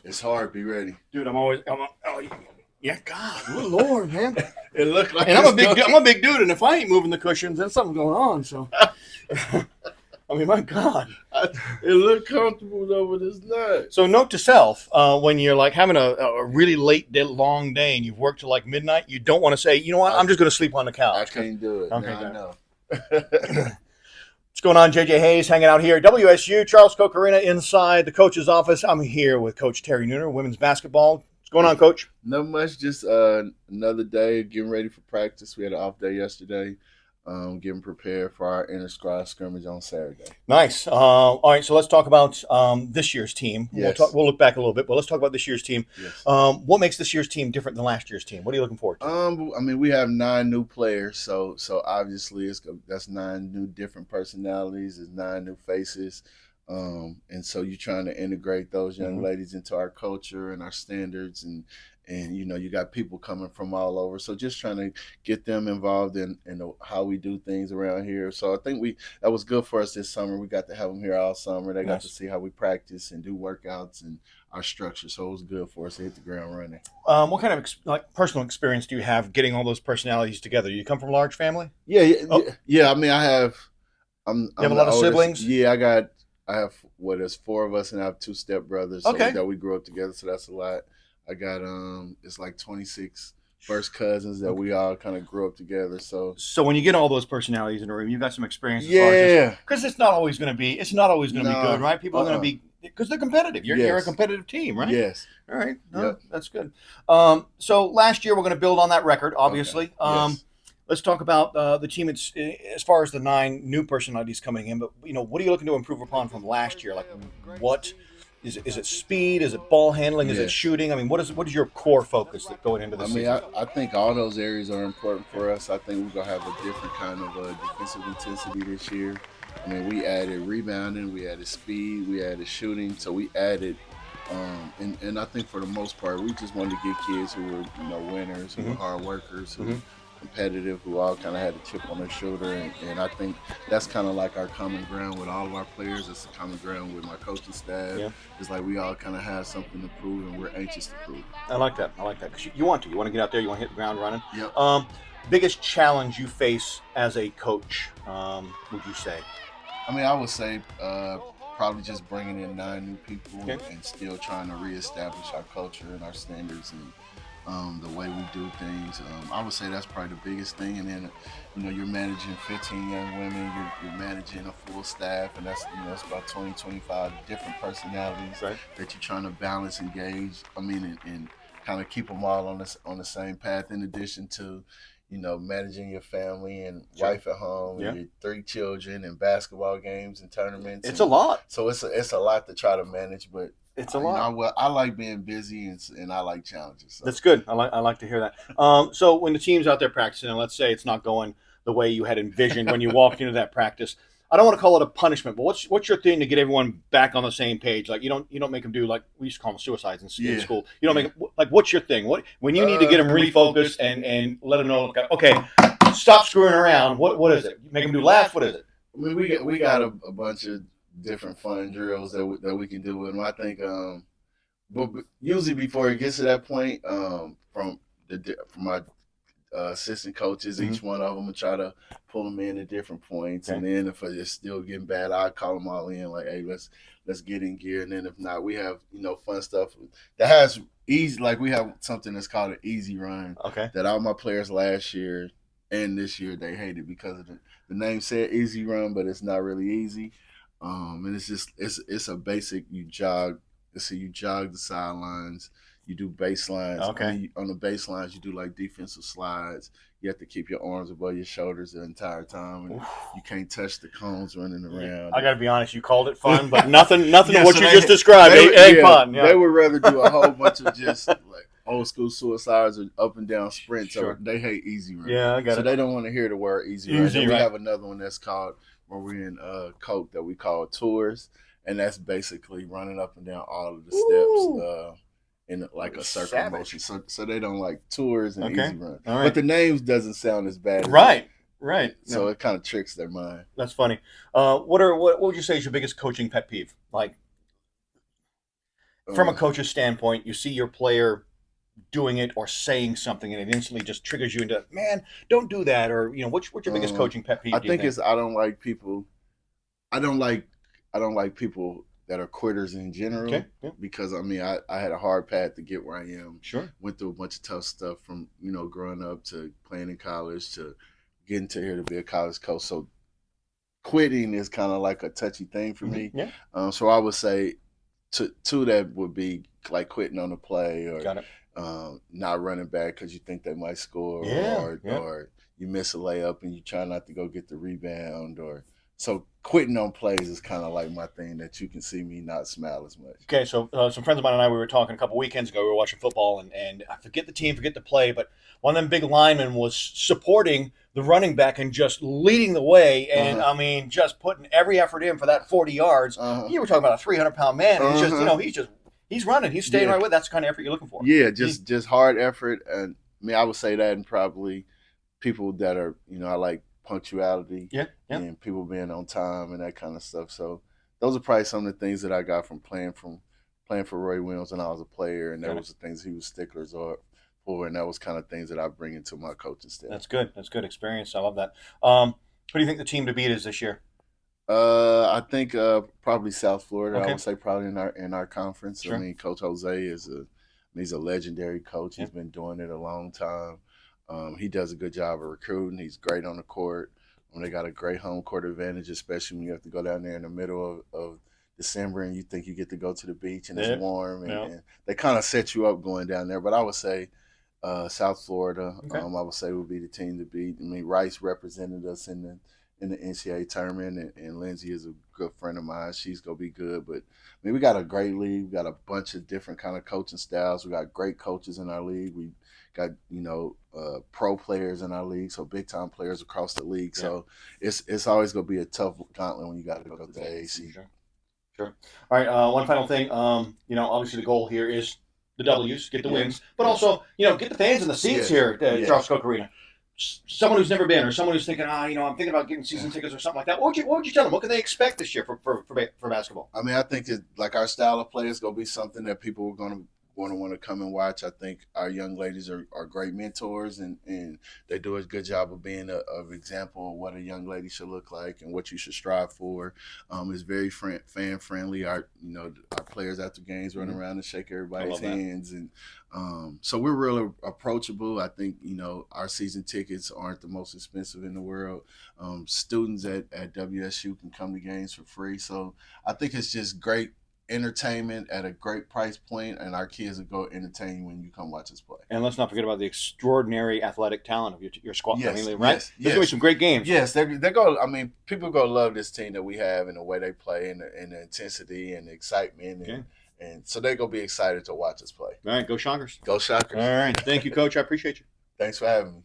It's hard. Be ready. Dude, oh, yeah, God, good Lord, man. It looked like And I'm a big dude, and if I ain't moving the cushions, then something's going on. So, I mean, my God. It looked comfortable though, but it's not. So, note to self: when you're like having a really long day and you've worked till like midnight, you don't want to say, you know what, I'm just going to sleep on the couch. I can't do it. Okay, Now I know. What's going on? JJ Hayes hanging out here. WSU, Charles Koch Arena inside the coach's office. I'm here with Coach Terry Nooner, women's basketball. What's going on, Coach? Not much. Just another day getting ready for practice. We had an off day yesterday. Getting prepared for our inter-squad scrimmage on Saturday. Nice. All right, so let's talk about this year's team. Yes. We'll look back a little bit, but let's talk about this year's team. Yes. What makes this year's team different than last year's team? What are you looking forward to? I mean, we have 9 new players, so obviously that's 9 new different personalities, it's 9 new faces, and so you're trying to integrate those young ladies into our culture and our standards, and you know, you got people coming from all over, so just trying to get them involved in how we do things around here. So I think that was good for us this summer. We got to have them here all summer. They got to see how we practice and do workouts and our structure, so it was good for us to hit the ground running. What kind of personal experience do you have getting all those personalities together? You come from a large family? Yeah. I mean, I have. You have a lot of siblings? Yeah, I have there's 4 of us, and I have 2 stepbrothers. So that we grew up together, so that's a lot. I got it's like 26 first cousins that we all kind of grew up together. So when you get all those personalities in a room, you've got some experience. Yeah, because it's not always going to be good, right? People are going to be, because they're competitive. You're a competitive team, right? Yes. All right. Yep. That's good. So last year we're going to build on that record, obviously. Okay. Yes. Let's talk about the team. It's as far as the 9 new personalities coming in, but what are you looking to improve upon from last year? Like, what is it? Speed? Is it ball handling? Is it shooting? I mean, what is your core focus going into this season? I think all those areas are important for us. I think we're gonna have a different kind of defensive intensity this year. I mean, we added rebounding, we added speed, we added shooting, so we added. And I think for the most part, we just wanted to get kids who were winners, who were hard workers, who competitive, who all kind of had a chip on their shoulder, and I think that's kind of like our common ground with all of our players. It's a common ground with my coaching staff. Yeah. It's like we all kind of have something to prove, and we're anxious to prove. I like that. Because you want to get out there, you want to hit the ground running. Yep. Biggest challenge you face as a coach, would you say? I mean, I would say probably just bringing in 9 new people and still trying to reestablish our culture and our standards and the way we do things. I would say that's probably the biggest thing. And then, you're managing 15 young women, you're managing a full staff, and that's about 20, 25 different personalities that you're trying to balance, engage. I mean, and kind of keep them all on the same path. In addition to, managing your family and wife at home, and your 3 children, and basketball games and tournaments. It's a lot. So it's a lot to try to manage, but it's a lot. I like being busy and I like challenges. So. That's good. I like to hear that. So when the team's out there practicing, and let's say it's not going the way you had envisioned when you walked into that practice, I don't want to call it a punishment, but what's your thing to get everyone back on the same page? Like you don't make them do, like we used to call them suicides in school. You don't make them, like, what's your thing? When you need to get them refocused and let them know, okay, stop screwing around. What is it? Make them do laugh. What is it? I mean, we got a bunch of different fun drills that we can do, and I think but usually before it gets to that point, from my assistant coaches, each one of them will try to pull them in at different points, and then if it's still getting bad, I call them all in, like, hey, let's get in gear, and then if not, we have fun stuff that has easy, like we have something that's called an easy run. Okay. That all my players last year and this year they hated because of the name said easy run, but it's not really easy. And it's just it's a basic, you jog the sidelines, you do baselines. Okay. On the baselines, you do like defensive slides. You have to keep your arms above your shoulders the entire time, and you can't touch the cones running around. I got to be honest, you called it fun, but nothing of what you just described ain't fun. Yeah. They would rather do a whole bunch of just like old school suicides or up and down sprints. Sure. So they hate easy run. Yeah, I got it. So they don't want to hear the word easy run. Then we have another one that's called, where we're in Coke, that we call tours, and that's basically running up and down all of the steps in like a circle motion. So they don't like tours and easy run. Right. But the names doesn't sound as bad. Right. So it kind of tricks their mind. That's funny. What would you say is your biggest coaching pet peeve? Like, From a Uh, coach's standpoint, you see your player doing it or saying something, and it instantly just triggers you into, man, don't do that, or what's your biggest uh, coaching pet I peeve? Do you think think? it's I don't like people. I don't like I don't like people that are quitters in Okay, general yeah, because I had a hard path to get where I am. sure, Went through a bunch of tough stuff from growing up to playing in college to getting to here to be a college coach. So quitting is kind of like a touchy thing for me. yeah, So I would say two that would be like quitting on the play or got it. not running back because you think they might score Yeah, yeah. or you miss a layup and you try not to go get the rebound or so quitting on plays is kind of like my thing that you can see me not smile as much. Okay, so some friends of mine and I, we were talking a couple weekends ago. We were watching football, and I forget the team, forget the play, but one of them big linemen was supporting the running back and just leading the way, and Uh-huh. I mean, just putting every effort in for that 40 yards. Uh-huh. You were talking about a 300-pound man, and Uh-huh. he's running, he's staying Yeah. right with. That's the kind of effort you're looking for. Yeah, He, just hard effort and I mean I would say that and probably people that are, I like punctuality yeah, yeah, and people being on time and that kind of stuff. So those are probably some of the things that I got from playing for Roy Williams when I was a player, and that got it. was the things he was sticklers for, and that was kind of things that I bring into my coaching staff. That's good. That's good experience. I love that. Who do you think the team to beat is this year? I think probably South Florida. I Okay, would say probably in our conference. I sure. mean, Coach Jose he's a legendary coach. Yeah, He's been doing it a long time. He does a good job of recruiting. He's great on the court. They got a great home court advantage, especially when you have to go down there in the middle of December and you think you get to go to the beach and it's yeah, warm yeah. and they kind of set you up going down there. But I would say South Florida, Okay. I would say would be the team to beat. I mean, Rice represented us in the NCAA tournament, and Lindsay is a good friend of mine. She's gonna be good. But I mean, we got a great league. We got a bunch of different kind of coaching styles. We got great coaches in our league. We got pro players in our league, so big time players across the league. Yeah. So it's always gonna be a tough gauntlet when you got to go to the AAC. Sure. Sure. All right. One final thing. Obviously the goal here is the W's, get the Yeah. wins, but Yes. also, get the fans in the seats Yes. here at Yes. Charles Coke Arena. Someone who's never been, or someone who's thinking, I'm thinking about getting season tickets or something like that. What would you tell them? What can they expect this year for basketball? I mean, I think it, like our style of play is going to be something that people are going to want to come and watch. I think our young ladies are great mentors, and they do a good job of being of example of what a young lady should look like and what you should strive for. It's very fan friendly. Our players after games run around and shake I everybody's love that. hands, and so we're really approachable. I think our season tickets aren't the most expensive in the world. Students at WSU can come to games for free, so I think it's just great entertainment at a great price point, and our kids will go entertain you when you come watch us play. And let's not forget about the extraordinary athletic talent of your squad. I Yes, mean, right? yes, There's going to be yes, some great games. yes. They're going. I mean, people are going to love this team that we have and the way they play and the intensity and the excitement, Okay. and so they're going to be excited to watch us play. All right. Go Shockers. Go Shockers! All right. Thank you, Coach. I appreciate you. Thanks for having me.